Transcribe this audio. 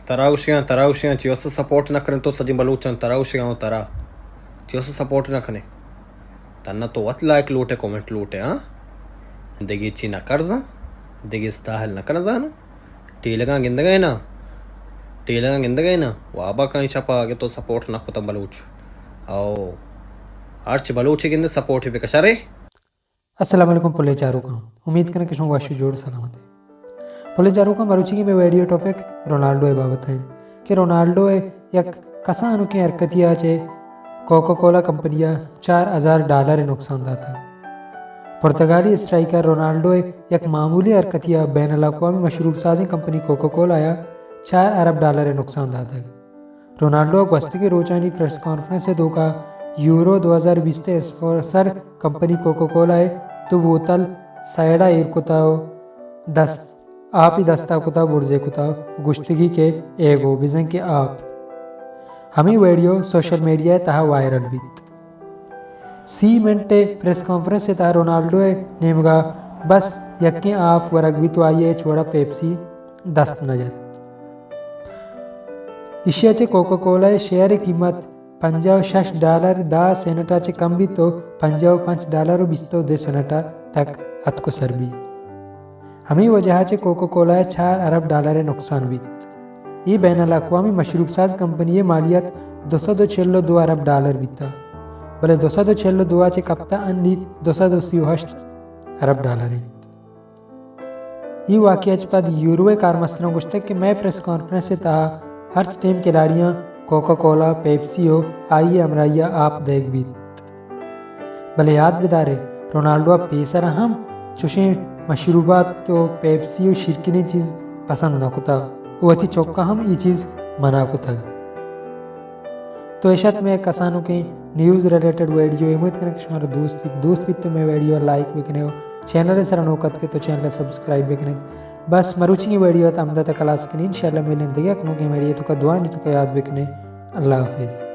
तराउशियाँ चियोस support न करें तो सजी बलूचन तराउशियाँ तरा चियोस सपोर्ट न करें तन्ना तो वत लाइक लूटे कमेंट लूटे हाँ देगी ची न कर्जा देगी स्ताहल न कर जाना टीलगा गिंदगैना वाबा का छपा आगे तो सपोर्ट न पता बलूच आओ आर्च बलूच गिंद सपोर्ट भी कशरे अस्सलाम वालेकुम पुले चारों का उम्मीद करें कि शुभ वाशु जोड़ सलामत है पुले चारों का मरुचि की मैं वीडियो टॉपिक रोनाल्डो ए बाबत है कि रोनाल्डो एक कसा अनुके हरकतिया चे कोका कोला कंपनिया $4,000 नुकसान दाता पुर्तगाली स्ट्राइकर रोनाल्डो एक मामूली हरकतिया बैन अवी मशरूब साजी कंपनी कोका कोला आया $4 अरब नुकसान दाता रोनाल्डो वस्ती के रोजानी प्रेस कॉन्फ्रेंस से धोखा यूरो 2020 ते स्पॉन्सर कंपनी कोका कोला है तो बोतल साइडा एर कुताओ आप ही दस्ता कुता बुर्जे कुता गुश्तगी के एगो बिजन के आप हमें वीडियो सोशल मीडिया तहा वायरल बीत सी मिनटे प्रेस कॉन्फ्रेंस से तहा रोनाल्डो नेमगा बस यक्के आप वरग भी तो आइए छोड़ा पेप्सी दस्त नजर इशियाचे कोका कोला शेयर कीमत $56 दा सेनेटाचे कम भी तो $55 बिस्तो दे सेनेटा तक अतको सरबी हमें वजहाचे कोका कोला $4 अरब नुकसान बीत ये बैन अवी मशरूब साज कंपनी मालियत $262 अरब बीता भले 262 चे कप्ता अन्नी $238 अरब ये वाकया पद यूरोए कारमस्तना गुश्तक के मैं प्रेस कॉन्फ्रेंस से तहा हर टीम खिलाड़ियाँ कोका कोला पेप्सी हो आइए अमराइया आप देख बीत भले याद बिदारे रोनाल्डो पेसर हम चुशे मशरूबात तो पेप्सी और शिरकिनी चीज़ पसंद न कुता वती चौका हम ये चीज़ मना कुता तो ऐशत में कसानों के न्यूज़ रिलेटेड वीडियो उम्मीद करें कि हमारे दोस्त भी तो मैं वीडियो लाइक भी करें चैनल सर नौकत के तो चैनल सब्सक्राइब भी करें बस मरुची वीडियो तो अमदा तक क्लास करें इंशाल्लाह मिलेंगे वीडियो तो का दुआ नहीं तो का याद भी करें अल्लाह हाफिज़।